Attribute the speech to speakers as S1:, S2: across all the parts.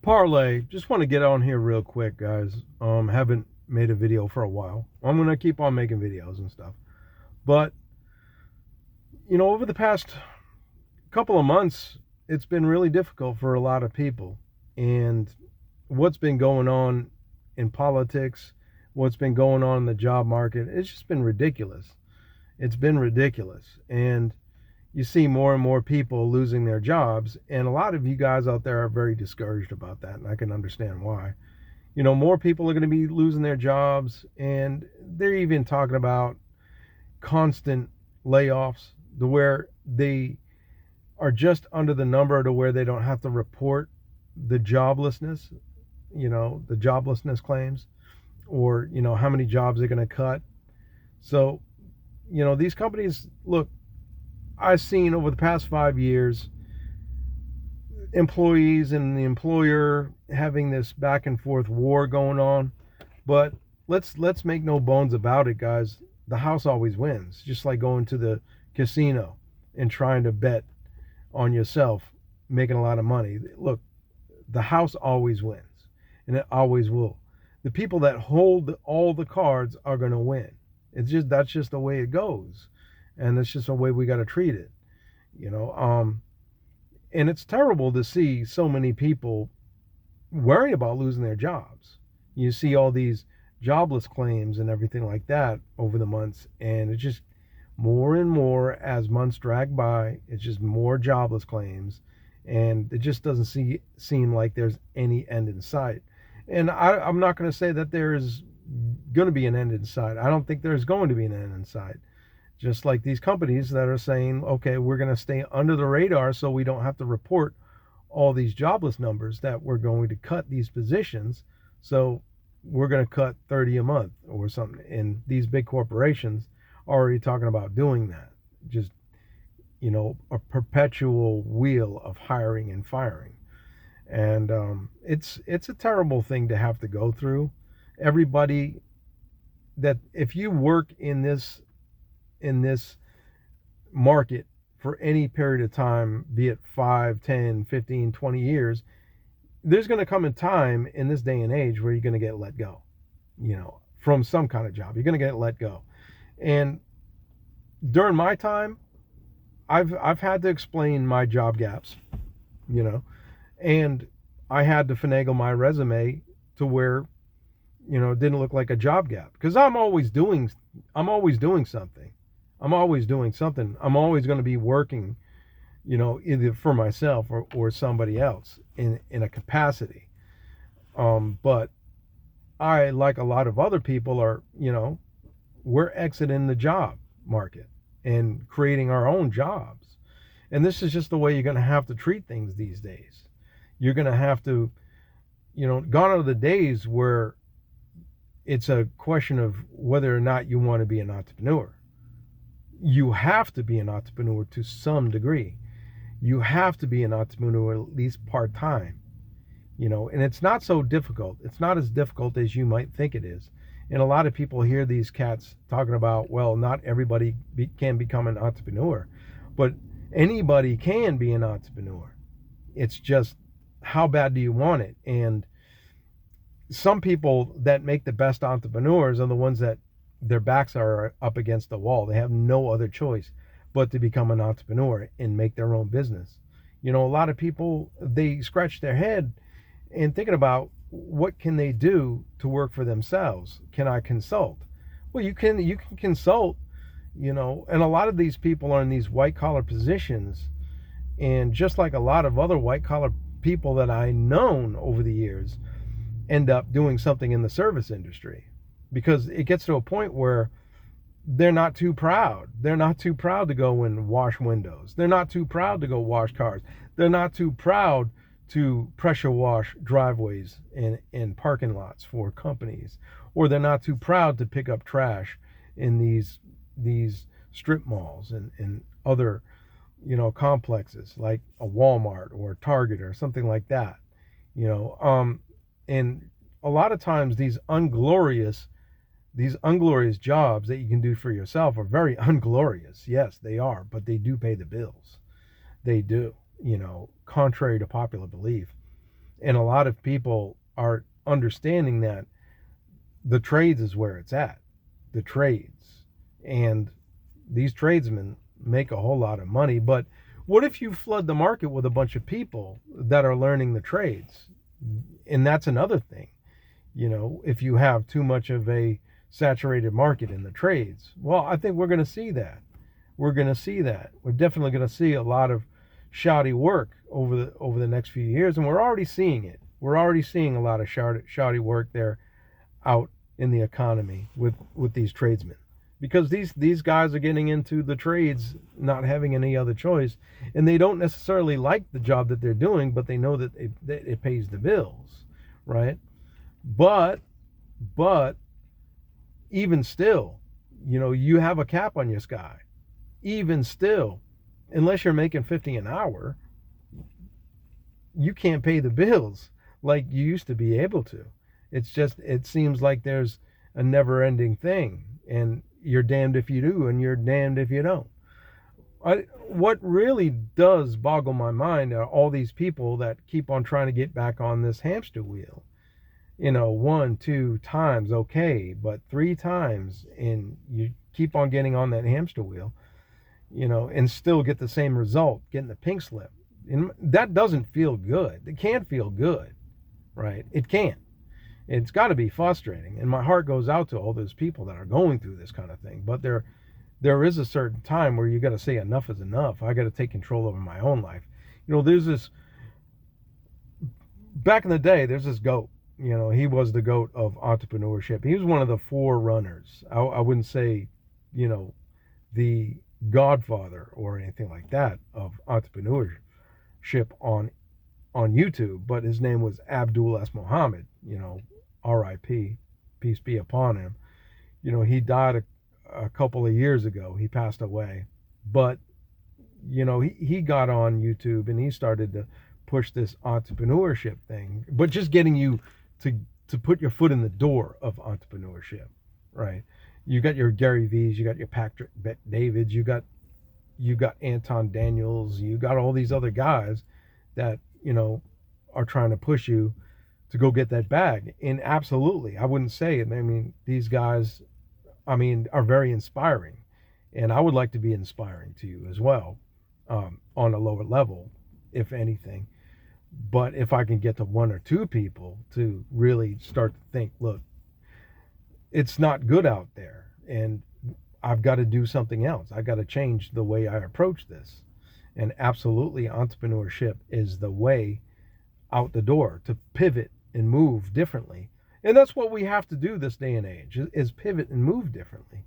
S1: Parlay, just want to get on here real quick, guys. Haven't made a video for a while. I'm gonna keep on making videos and stuff. But over the past couple of months, it's been really difficult for a lot of people. And what's been going on in politics, what's been going on in the job market, it's just been ridiculous. It's been ridiculous. And you see more and more people losing their jobs, and a lot of you guys out there are very discouraged about that, and I can understand why. More people are going to be losing their jobs, and they're even talking about constant layoffs to where they are just under the number to where they don't have to report the joblessness, the joblessness claims, or how many jobs they're going to cut. So these companies, look, I've seen over the past 5 years employees and the employer having this back and forth war going on. But let's make no bones about it, guys. The house always wins. Just like going to the casino and trying to bet on yourself, making a lot of money. Look, the house always wins, and it always will. The people that hold all the cards are going to win. That's just the way it goes, and it's just the way we got to treat it. And it's terrible to see so many people worrying about losing their jobs. You see all these jobless claims and everything like that over the months, and it's just more and more as months drag by. It's just more jobless claims, and it just doesn't seem like there's any end in sight. And I'm not going to say that there is going to be an end in sight. I don't think there's going to be an end in sight. Just like these companies that are saying, okay, we're going to stay under the radar so we don't have to report all these jobless numbers, that we're going to cut these positions. So we're going to cut 30 a month or something. And these big corporations are already talking about doing that. Just, a perpetual wheel of hiring and firing. And it's a terrible thing to have to go through. Everybody that, if you work in this market for any period of time, be it 5, 10, 15, 20 years, there's going to come a time in this day and age where you're going to get let go, from some kind of job. You're going to get let go. And during my time, I've had to explain my job gaps, and I had to finagle my resume to where, it didn't look like a job gap, because I'm always doing something. I'm always doing something. I'm always going to be working, either for myself or somebody else in a capacity. But I, like a lot of other people, are, we're exiting the job market and creating our own jobs. And this is just the way you're going to have to treat things these days. You're going to have to, gone are the days where it's a question of whether or not you want to be an entrepreneur. You have to be an entrepreneur to some degree. You have to be an entrepreneur at least part-time, and it's not so difficult. It's not as difficult as you might think it is. And a lot of people hear these cats talking about, well, not everybody can become an entrepreneur, but anybody can be an entrepreneur. It's just, how bad do you want it? And some people that make the best entrepreneurs are the ones that their backs are up against the wall. They have no other choice but to become an entrepreneur and make their own business. A lot of people, they scratch their head and thinking about, what can they do to work for themselves? Can I consult? Well, you can consult, and a lot of these people are in these white collar positions. And just like a lot of other white collar people that I known over the years, end up doing something in the service industry, because it gets to a point where they're not too proud. They're not too proud to go and wash windows. They're not too proud to go wash cars. They're not too proud to pressure wash driveways and parking lots for companies. Or they're not too proud to pick up trash in these strip malls and other, complexes like a Walmart or a Target or something like that. And a lot of times these unglorious jobs that you can do for yourself are very unglorious. Yes, they are, but they do pay the bills. They do, contrary to popular belief. And a lot of people are understanding that the trades is where it's at. The trades. And these tradesmen make a whole lot of money. But what if you flood the market with a bunch of people that are learning the trades? And that's another thing. If you have too much of a saturated market in the trades, well, I think we're going to see that. We're going to see that. We're definitely going to see a lot of shoddy work over the next few years, and we're already seeing it. We're already seeing a lot of shoddy work there out in the economy with these tradesmen, because these guys are getting into the trades not having any other choice, and they don't necessarily like the job that they're doing, but they know that it pays the bills, right? But even still, you have a cap on your sky. Even still, unless you're making 50 an hour, you can't pay the bills like you used to be able to. It seems like there's a never ending thing, and you're damned if you do and you're damned if you don't. What really does boggle my mind are all these people that keep on trying to get back on this hamster wheel. 1, 2 times, okay, but 3 times, and you keep on getting on that hamster wheel, and still get the same result, getting the pink slip. And that doesn't feel good. It can't feel good, right? It can't. It's got to be frustrating. And my heart goes out to all those people that are going through this kind of thing. But there is a certain time where you got to say enough is enough. I got to take control over my own life. There's this, back in the day, there's this GOAT. He was the GOAT of entrepreneurship. He was one of the forerunners. I wouldn't say, the godfather or anything like that of entrepreneurship on YouTube, but his name was Abdul S. Muhammad, R.I.P., peace be upon him. He died a couple of years ago. He passed away. But, he got on YouTube and he started to push this entrepreneurship thing, but just getting you to put your foot in the door of entrepreneurship, right? You got your Gary V's, you got your Patrick Bet-Davids, you got Anton Daniels, you got all these other guys that, are trying to push you to go get that bag. And absolutely, I wouldn't say it. I mean, these guys, are very inspiring, and I would like to be inspiring to you as well, on a lower level, if anything. But if I can get to 1 or 2 people to really start to think, look, it's not good out there, and I've got to do something else. I got to change the way I approach this. And absolutely, entrepreneurship is the way out the door to pivot and move differently. And that's what we have to do this day and age, is pivot and move differently.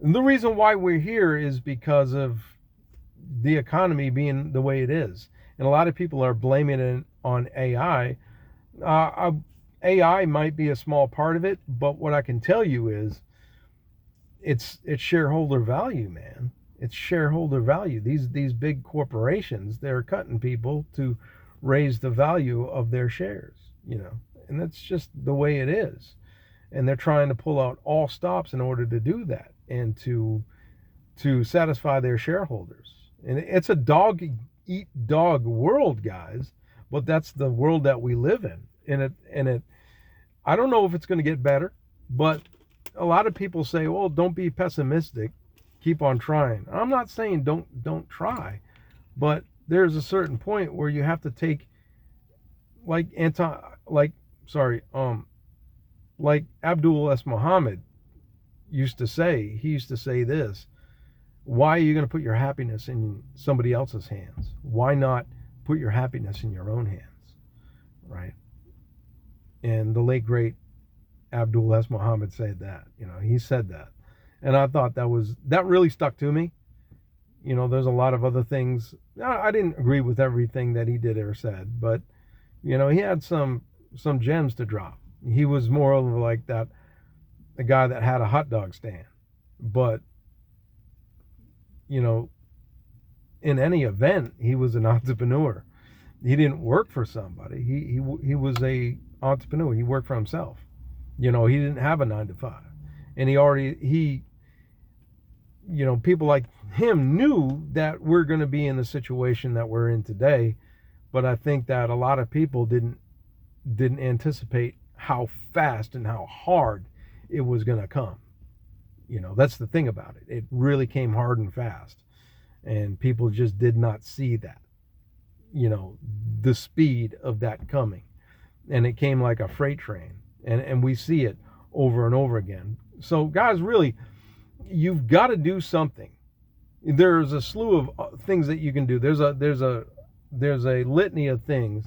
S1: And the reason why we're here is because of the economy being the way it is. And a lot of people are blaming it on AI. AI might be a small part of it, but what I can tell you is it's shareholder value, man. It's shareholder value. These big corporations, they're cutting people to raise the value of their shares, and that's just the way it is. And they're trying to pull out all stops in order to do that and to satisfy their shareholders. And it's a dog eat dog world, guys, but that's the world that we live in. And I don't know if it's going to get better, but a lot of people say, well, don't be pessimistic, keep on trying. I'm not saying don't try, but there's a certain point where you have to take, like Abdul S. Muhammad used to say. He used to say this: why are you going to put your happiness in somebody else's hands? Why not put your happiness in your own hands, right? And the late great Abdul S. Muhammad said that. He said that, and I thought that really stuck to me. There's a lot of other things. I didn't agree with everything that he did or said, but he had some gems to drop. He was more of like that, a guy that had a hot dog stand, but in any event, he was an entrepreneur. He didn't work for somebody. He was a entrepreneur. He worked for himself. He didn't have a 9-to-5, and people like him knew that we're going to be in the situation that we're in today. But I think that a lot of people didn't didn't anticipate how fast and how hard it was going to come. That's the thing about it. It really came hard and fast. And people just did not see that, the speed of that coming. And it came like a freight train. And we see it over and over again. So, guys, really, you've got to do something. There's a slew of things that you can do. There's a litany of things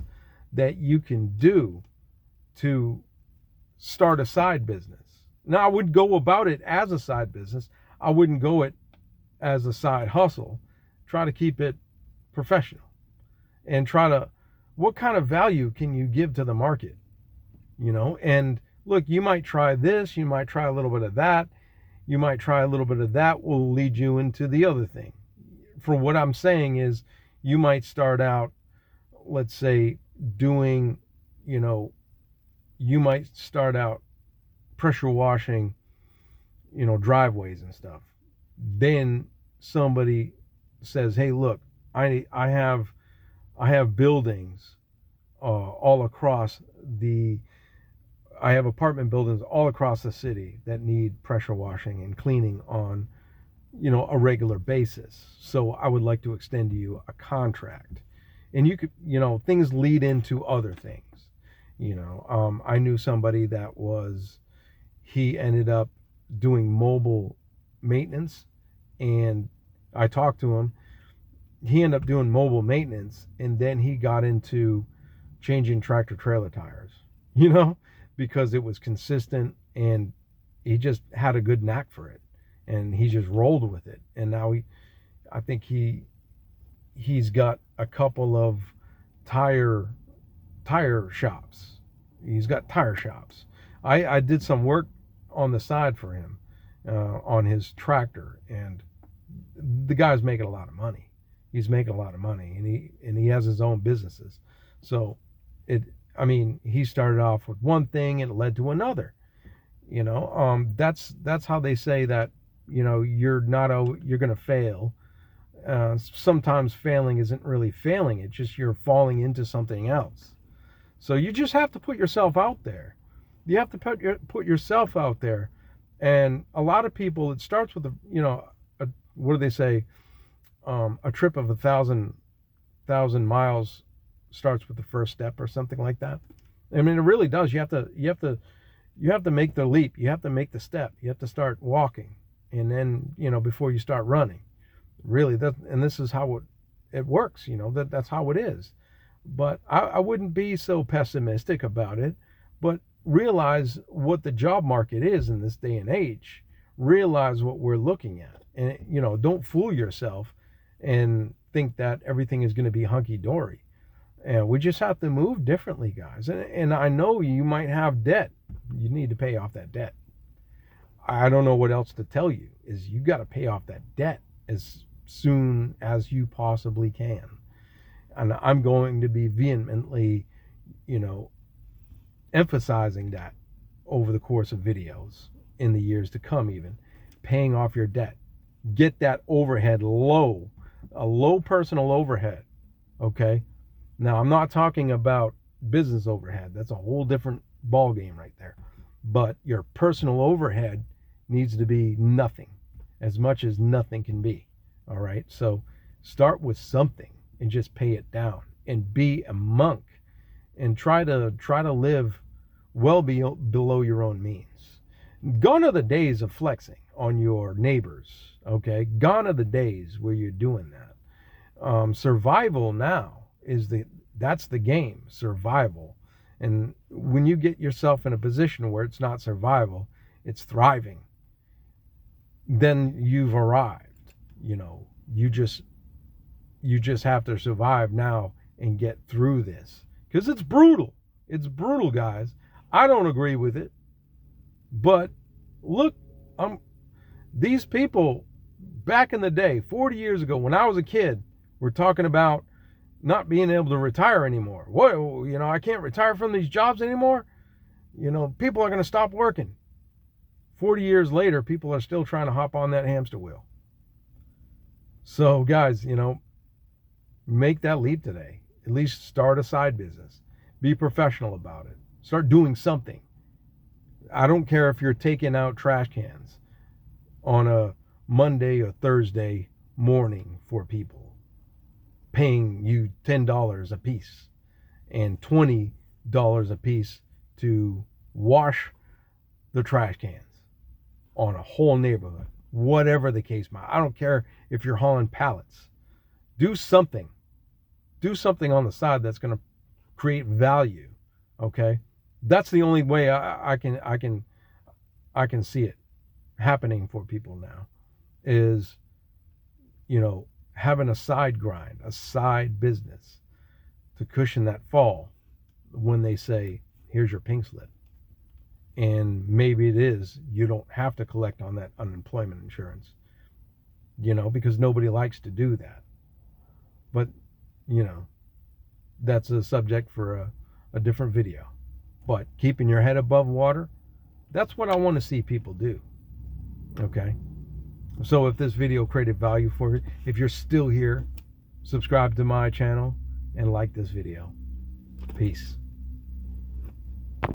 S1: that you can do to start a side business. Now, I would go about it as a side business. I wouldn't go it as a side hustle. Try to keep it professional and what kind of value can you give to the market? And look, you might try this, you might try a little bit of that, you might try a little bit of that will lead you into the other thing. For what I'm saying is, you might start out, let's say, doing, you might start out pressure washing, driveways and stuff. Then somebody says, hey, look, I have buildings all across I have apartment buildings all across the city that need pressure washing and cleaning on, a regular basis. So I would like to extend to you a contract. And you could, things lead into other things. I knew somebody that he ended up doing mobile maintenance, and I talked to him. He ended up doing mobile maintenance, and then he got into changing tractor trailer tires, because it was consistent, and he just had a good knack for it, and he just rolled with it. And now I think he's got a couple of tire shops. He's got tire shops. I did some work on the side for him on his tractor, and the guy's making a lot of money. He's making a lot of money, and he has his own businesses. So he started off with one thing and it led to another. That's how they say that, you're going to fail. Sometimes failing isn't really failing. It's just you're falling into something else. So you just have to put yourself out there. You have to put yourself out there. And a lot of people, it starts with what do they say? A trip of 1,000 miles starts with the first step, or something like that. I mean, it really does. You have to make the leap. You have to make the step. You have to start walking, and then before you start running. Really, this is how it works. That's how it is. But I wouldn't be so pessimistic about it. But realize what the job market is in this day and age. Realize what we're looking at, and don't fool yourself and think that everything is going to be hunky-dory. And we just have to move differently, guys. And I know you might have debt. You need to pay off that debt. I don't know what else to tell you. Is you got to pay off that debt as soon as you possibly can. And I'm going to be vehemently, emphasizing that over the course of videos in the years to come. Even paying off your debt. Get that overhead low. A low personal overhead. Okay? Now, I'm not talking about business overhead. That's a whole different ball game right there. But your personal overhead needs to be nothing, as much as nothing can be. All right? So start with something and just pay it down, and be a monk, and try to live well below your own means. Gone are the days of flexing on your neighbors. Okay? Gone are the days where you're doing that. Survival now that's the game, survival. And when you get yourself in a position where it's not survival, it's thriving, then you've arrived. You just have to survive now and get through this, because it's brutal. It's brutal, guys. I don't agree with it, but look, these people back in the day, 40 years ago, when I was a kid, were talking about not being able to retire anymore. What, I can't retire from these jobs anymore. People are going to stop working. 40 years later, people are still trying to hop on that hamster wheel. So, guys, make that leap today. At least start a side business. Be professional about it. Start doing something. I don't care if you're taking out trash cans on a Monday or Thursday morning for people, paying you $10 a piece and $20 a piece to wash the trash cans on a whole neighborhood, whatever the case might. I don't care if you're hauling pallets. Do something. Do something on the side that's going to create value. Okay, that's the only way I can see it happening for people now, is, you know, having a side grind, a side business to cushion that fall when they say, here's your pink slip. And maybe it is, you don't have to collect on that unemployment insurance, you know, because nobody likes to do that. But, you know, that's a subject for a different video. But keeping your head above water, that's what I want to see people do. Okay? So if this video created value for you, if you're still here, subscribe to my channel and like this video. Peace.